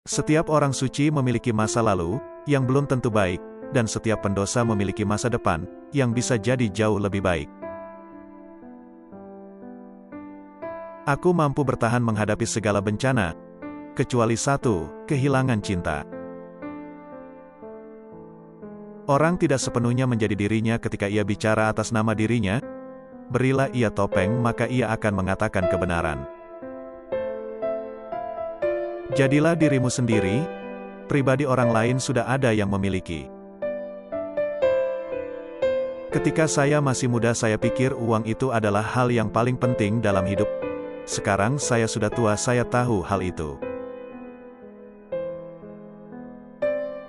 Setiap orang suci memiliki masa lalu, yang belum tentu baik, dan setiap pendosa memiliki masa depan, yang bisa jadi jauh lebih baik. Aku mampu bertahan menghadapi segala bencana, kecuali satu, kehilangan cinta. Orang tidak sepenuhnya menjadi dirinya ketika ia bicara atas nama dirinya. Berilah ia topeng, maka ia akan mengatakan kebenaran. Jadilah dirimu sendiri, pribadi orang lain sudah ada yang memiliki. Ketika saya masih muda saya pikir uang itu adalah hal yang paling penting dalam hidup. Sekarang saya sudah tua saya tahu hal itu.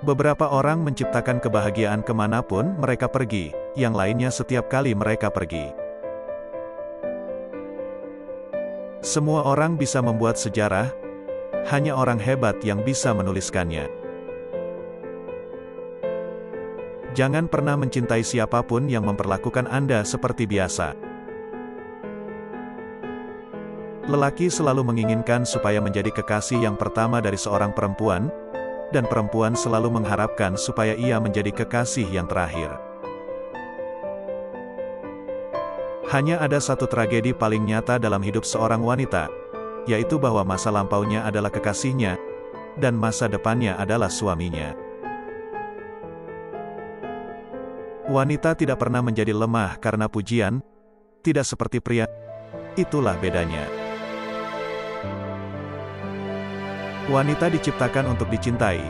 Beberapa orang menciptakan kebahagiaan kemanapun mereka pergi, yang lainnya setiap kali mereka pergi. Semua orang bisa membuat sejarah, hanya orang hebat yang bisa menuliskannya. Jangan pernah mencintai siapapun yang memperlakukan Anda seperti biasa. Lelaki selalu menginginkan supaya menjadi kekasih yang pertama dari seorang perempuan, dan perempuan selalu mengharapkan supaya ia menjadi kekasih yang terakhir. Hanya ada satu tragedi paling nyata dalam hidup seorang wanita, yaitu bahwa masa lampaunya adalah kekasihnya, dan masa depannya adalah suaminya. Wanita tidak pernah menjadi lemah karena pujian, tidak seperti pria. Itulah bedanya. Wanita diciptakan untuk dicintai,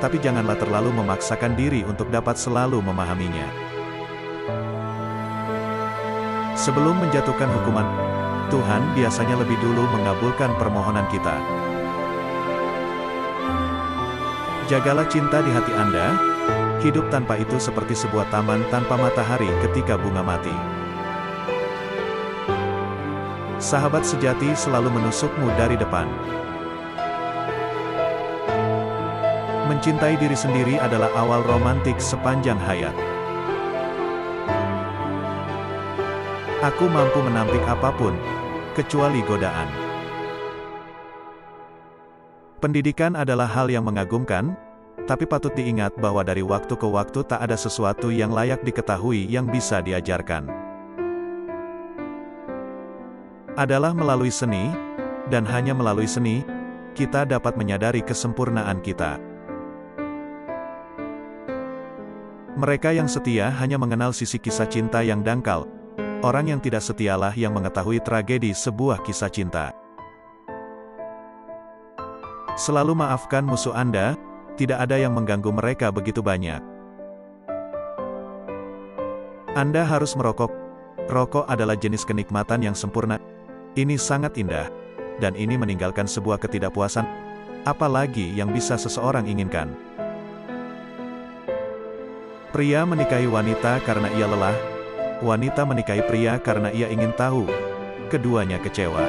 tapi janganlah terlalu memaksakan diri untuk dapat selalu memahaminya. Sebelum menjatuhkan hukuman, Tuhan biasanya lebih dulu mengabulkan permohonan kita. Jagalah cinta di hati Anda. Hidup tanpa itu seperti sebuah taman tanpa matahari ketika bunga mati. Sahabat sejati selalu menusukmu dari depan. Mencintai diri sendiri adalah awal romantik sepanjang hayat. Aku mampu menampik apapun, kecuali godaan. Pendidikan adalah hal yang mengagumkan, tapi patut diingat bahwa dari waktu ke waktu tak ada sesuatu yang layak diketahui yang bisa diajarkan. Adalah melalui seni, dan hanya melalui seni, kita dapat menyadari kesempurnaan kita. Mereka yang setia hanya mengenal sisi kisah cinta yang dangkal. Orang yang tidak setialah yang mengetahui tragedi sebuah kisah cinta. Selalu maafkan musuh Anda, tidak ada yang mengganggu mereka begitu banyak. Anda harus merokok. Rokok adalah jenis kenikmatan yang sempurna. Ini sangat indah, dan ini meninggalkan sebuah ketidakpuasan. Apalagi yang bisa seseorang inginkan. Pria menikahi wanita karena ia lelah. Wanita menikahi pria karena ia ingin tahu. Keduanya kecewa.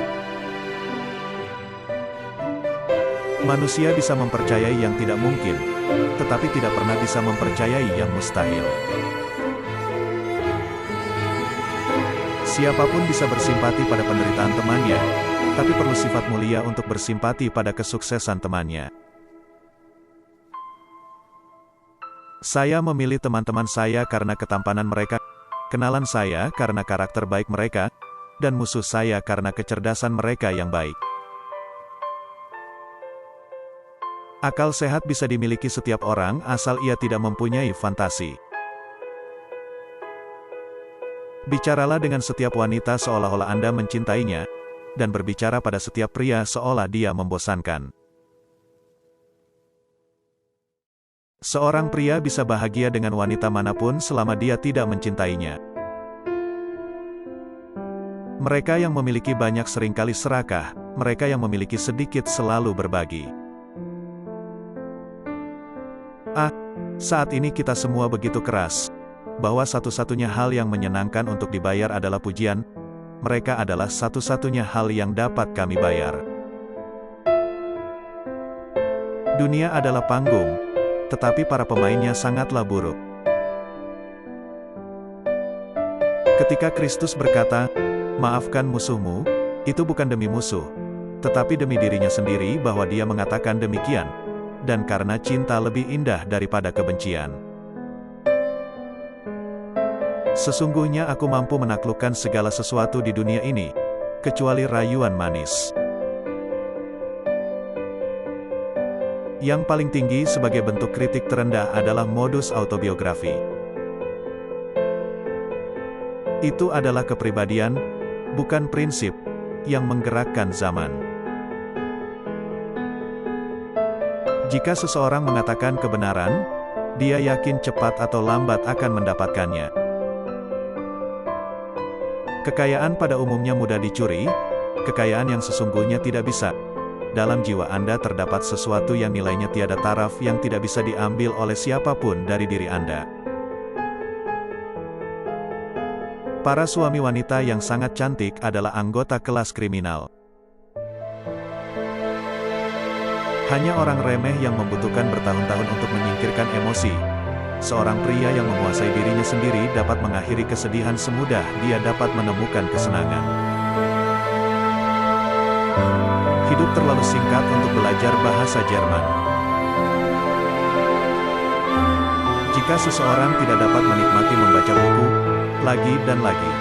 Manusia bisa mempercayai yang tidak mungkin, tetapi tidak pernah bisa mempercayai yang mustahil. Siapapun bisa bersimpati pada penderitaan temannya, tapi perlu sifat mulia untuk bersimpati pada kesuksesan temannya. Saya memilih teman-teman saya karena ketampanan mereka, kenalan saya karena karakter baik mereka, dan musuh saya karena kecerdasan mereka yang baik. Akal sehat bisa dimiliki setiap orang asal ia tidak mempunyai fantasi. Bicaralah dengan setiap wanita seolah-olah Anda mencintainya, dan berbicara pada setiap pria seolah dia membosankan. Seorang pria bisa bahagia dengan wanita manapun selama dia tidak mencintainya. Mereka yang memiliki banyak seringkali serakah, mereka yang memiliki sedikit selalu berbagi. Saat ini kita semua begitu keras, bahwa satu-satunya hal yang menyenangkan untuk dibayar adalah pujian. Mereka adalah satu-satunya hal yang dapat kami bayar. Dunia adalah panggung, tetapi para pemainnya sangatlah buruk. Ketika Kristus berkata, "Maafkan musuhmu," itu bukan demi musuh, tetapi demi dirinya sendiri bahwa dia mengatakan demikian. dan karena cinta lebih indah daripada kebencian. Sesungguhnya aku mampu menaklukkan segala sesuatu di dunia ini, kecuali rayuan manis. Yang paling tinggi sebagai bentuk kritik terendah adalah modus autobiografi. Itu adalah kepribadian, bukan prinsip, yang menggerakkan zaman. Jika seseorang mengatakan kebenaran, dia yakin cepat atau lambat akan mendapatkannya. Kekayaan pada umumnya mudah dicuri, kekayaan yang sesungguhnya tidak bisa. Dalam jiwa Anda terdapat sesuatu yang nilainya tiada taraf yang tidak bisa diambil oleh siapapun dari diri Anda. Para suami wanita yang sangat cantik adalah anggota kelas kriminal. Hanya orang remeh yang membutuhkan bertahun-tahun untuk menyingkirkan emosi. Seorang pria yang menguasai dirinya sendiri dapat mengakhiri kesedihan semudah dia dapat menemukan kesenangan. Hidup terlalu singkat untuk belajar bahasa Jerman. Jika seseorang tidak dapat menikmati membaca buku, lagi dan lagi,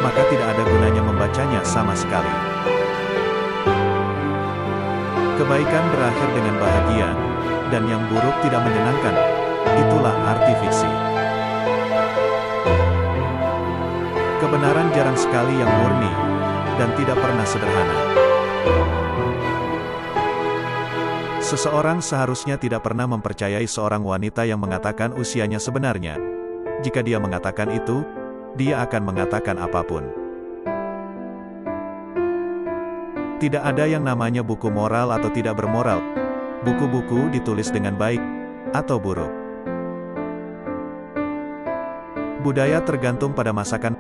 maka tidak ada gunanya membacanya sama sekali. Kebaikan berakhir dengan bahagia, dan yang buruk tidak menyenangkan. Itulah arti fiksi. Kebenaran jarang sekali yang murni, dan tidak pernah sederhana. Seseorang seharusnya tidak pernah mempercayai seorang wanita yang mengatakan usianya sebenarnya. Jika dia mengatakan itu, dia akan mengatakan apapun. Tidak ada yang namanya buku moral atau tidak bermoral. Buku-buku ditulis dengan baik atau buruk. Budaya tergantung pada masakan.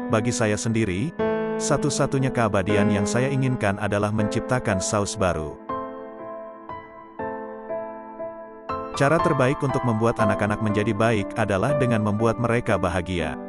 Bagi saya sendiri, satu-satunya keabadian yang saya inginkan adalah menciptakan saus baru. Cara terbaik untuk membuat anak-anak menjadi baik adalah dengan membuat mereka bahagia.